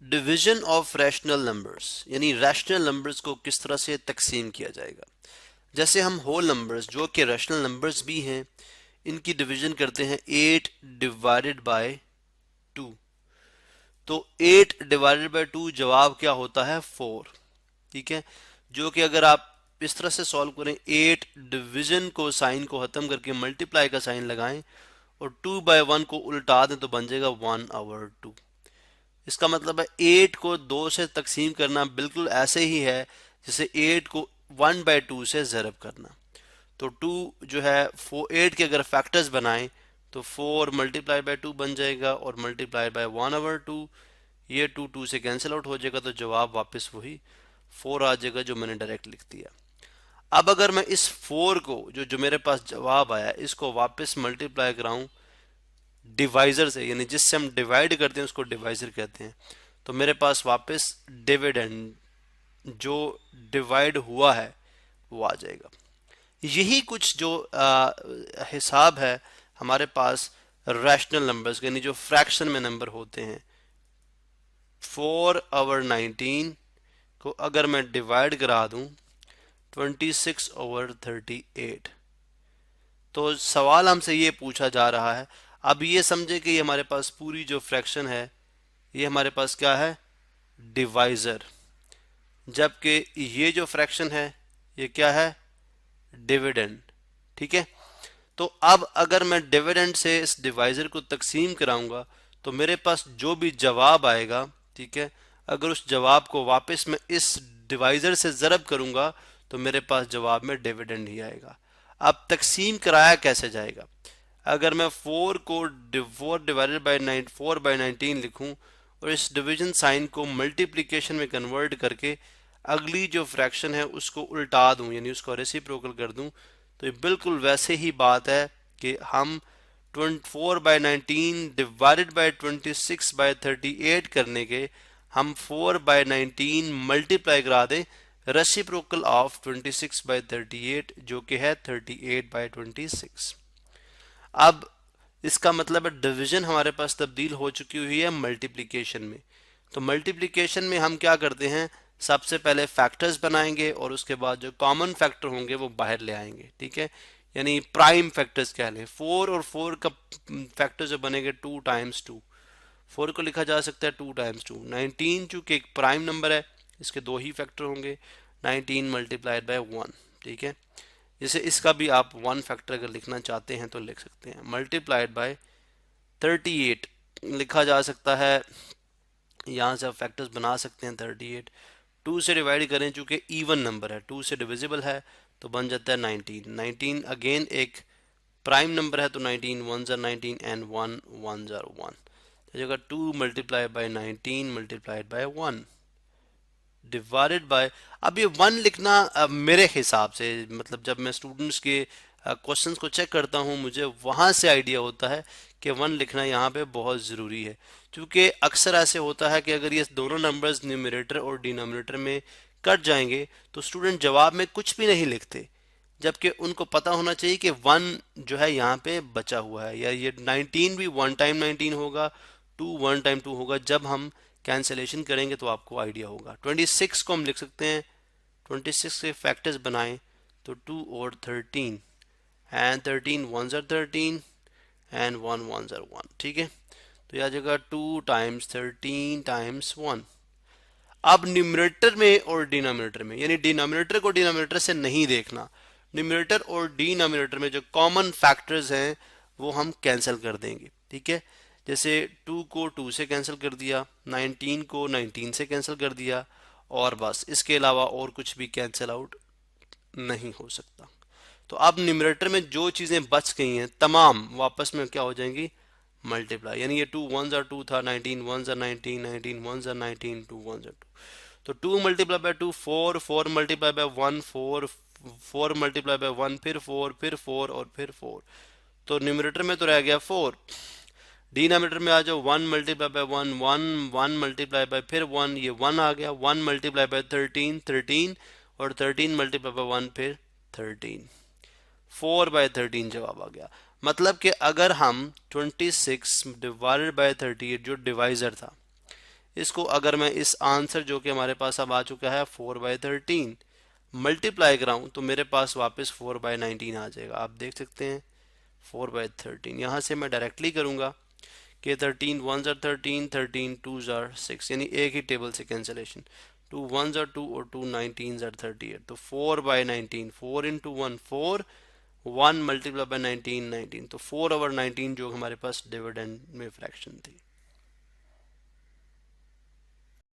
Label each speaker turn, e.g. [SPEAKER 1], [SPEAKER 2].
[SPEAKER 1] Division of rational numbers, यानी rational numbers को किस तरह से तकसीम किया जाएगा। जैसे हम होल नंबर्स जो कि रैशनल नंबर्स भी हैं, इनकी डिवीजन करते हैं 8 डिवाइडेड बाय 2। तो 8 डिवाइडेड बाय 2 जवाब क्या होता है 4। ठीक है, जो कि अगर आप इस तरह से सॉल्व करें, 8 डिवीजन को साइन को खत्म करके मल्टीप्लाई का साइन लगाएं और 2/1 को उल्टा दें तो बन जाएगा 1/2। इसका मतलब है 8 को 2 से तकसीम करना बिल्कुल ऐसे ही है जैसे 8 को 1/2 से ज़रब करना। तो 2 जो है 8 के अगर फैक्टर्स बनाएं तो 4 मल्टीप्लाई बाय 2 बन जाएगा और मल्टीप्लाई बाय 1/2, ये 2 से कैंसिल आउट हो जाएगा तो जवाब वापस वही 4 आ जाएगा जो मैंने डायरेक्ट लिख दिया। अब अगर मैं इस 4 को जो मेरे पास जवाब आया इसको वापस मल्टीप्लाई कराऊं डिवाइजर से, यानी जिससे हम डिवाइड करते हैं उसको डिवाइजर कहते हैं, तो मेरे पास वापस डिविडेंड जो डिवाइड हुआ है वो आ जाएगा। यही कुछ जो हिसाब है हमारे पास रैशनल नंबर्स, यानी जो फ्रैक्शन में नंबर होते हैं। 4/19 को अगर मैं डिवाइड करा दूं 26/38, तो सवाल हमसे ये पूछा जा रहा है। अब ये समझे कि ये हमारे पास पूरी जो फ्रैक्शन है ये हमारे पास क्या है, डिवाइजर, जबकि ये जो फ्रैक्शन है ये क्या है, डिविडेंड। ठीक है, तो अब अगर मैं डिविडेंड से इस डिवाइजर को तकसीम कराऊंगा तो मेरे पास जो भी जवाब आएगा, ठीक है, अगर उस जवाब को वापस मैं इस डिवाइजर से ज़रब करूंगा तो मेरे पास जवाब में डिविडेंड ही आएगा। अब तकसीम कराया कैसे जाएगा, अगर मैं 4 को 4 डिवाइडेड बाई 4/19 लिखूं और इस डिवीजन साइन को मल्टीप्लिकेशन में कन्वर्ट करके अगली जो फ्रैक्शन है उसको उल्टा दूं, यानी उसको रेसिप्रोकल कर दूं, तो ये बिल्कुल वैसे ही बात है कि हम 4/19 डिवाइडेड बाई 26/38 करने के हम 4/19 मल्टीप्लाई करा दें रेसिप्रोकल ऑफ 26/38 जो कि है 38/26। अब इसका मतलब है डिवीजन हमारे पास तब्दील हो चुकी हुई है मल्टीप्लिकेशन में। तो मल्टीप्लिकेशन में हम क्या करते हैं, सबसे पहले फैक्टर्स बनाएंगे और उसके बाद जो कॉमन फैक्टर होंगे वो बाहर ले आएंगे। ठीक है, यानी प्राइम फैक्टर्स कह लें। 4 और 4 का फैक्टर जो बनेंगे 2 × 2, 4 को लिखा जा सकता है 2 × 2। 19 चूंकि एक प्राइम नंबर है इसके दो ही फैक्टर होंगे, 19 मल्टीप्लाइड बाय 1। ठीक है, जैसे इसका भी आप 1 फैक्टर अगर लिखना चाहते हैं तो लिख सकते हैं, मल्टीप्लाइड बाय 38 लिखा जा सकता है। यहाँ से आप फैक्टर्स बना सकते हैं 38, 2 से डिवाइड करें चूंकि इवन नंबर है 2 से डिविजिबल है तो बन जाता है 19। 19 अगेन एक प्राइम नंबर है तो 19 1 19 एंड 1 1 1, जगह 2 multiply by 19 multiplied by 1 divided by. अब ये 1 लिखना मेरे हिसाब से, मतलब जब मैं स्टूडेंट्स के क्वेश्चंस को चेक करता हूँ मुझे वहाँ से आइडिया होता है कि 1 लिखना यहाँ पे बहुत ज़रूरी है, क्योंकि अक्सर ऐसे होता है कि अगर ये दोनों नंबर्स न्यूमरेटर और डिनोमिनेटर में कट जाएंगे तो स्टूडेंट जवाब में कुछ भी नहीं लिखते, जबकि उनको पता होना चाहिए कि 1 जो है यहाँ पे बचा हुआ है, या ये 19 भी 1 टाइम 19 होगा, 2 1 टाइम 2 होगा। जब हम कैंसिलेशन करेंगे तो आपको आइडिया होगा। 26 को हम लिख सकते हैं, 26 के फैक्टर्स बनाएं तो 2 और 13 एंड 13 1 13 एंड 1 1 1। ठीक है, तो यह आ जाएगा 2 टाइम्स 13 टाइम्स 1। अब न्यूमरेटर में और डिनोमिनेटर में, यानी डिनोमिनेटर को डिनोमिनेटर से नहीं देखना, न्यूमरेटर और डिनोमिनेटर में जो कॉमन फैक्टर्स हैं वो हम कैंसिल कर देंगे। ठीक है, जैसे 2 को 2 से कैंसिल कर दिया, 19 को 19 से कैंसिल कर दिया, और बस इसके अलावा और कुछ भी कैंसिल आउट नहीं हो सकता। तो अब न्यूमरेटर में जो चीज़ें बच गई हैं तमाम वापस में क्या हो जाएंगी, मल्टीप्लाई, यानी ये 2 1 2 था, 19 1 19 19 1 19 2 1 2, तो 2 multiply by 2 4, 4 multiply by 1 4, 4 multiply by 1 फिर 4 फिर 4 और फिर 4। तो न्यूमरेटर में तो रह गया 4, डिनोमिनेटर में आ जाओ 1 मल्टीप्लाई बाय 1 1, 1 मल्टीप्लाई बाय फिर 1, ये 1 आ गया, 1 मल्टीप्लाई बाय 13 13 और 13 मल्टीप्लाई बाय 1 फिर 13, 4/13 जवाब आ गया। मतलब कि अगर हम 26 डिवाइडेड बाय 38 जो डिवाइजर था इसको अगर मैं इस आंसर जो कि हमारे पास अब आ चुका है 4/13 मल्टीप्लाई कराऊं तो मेरे पास वापस 4/19 आ जाएगा। आप देख सकते हैं 4/13। यहाँ से मैं डायरेक्टली करूंगा कि 13 1s are 13, 13 2s are 6, यानी एक ही टेबल से कैंसिलेशन। 2 1s are 2 और 2 19s are 38, तो 4/19, 4 into 1 4, 1 मल्टीप्लाई बाय 19 19, तो 4/19 जो हमारे पास डिविडेंड में फ्रैक्शन थी।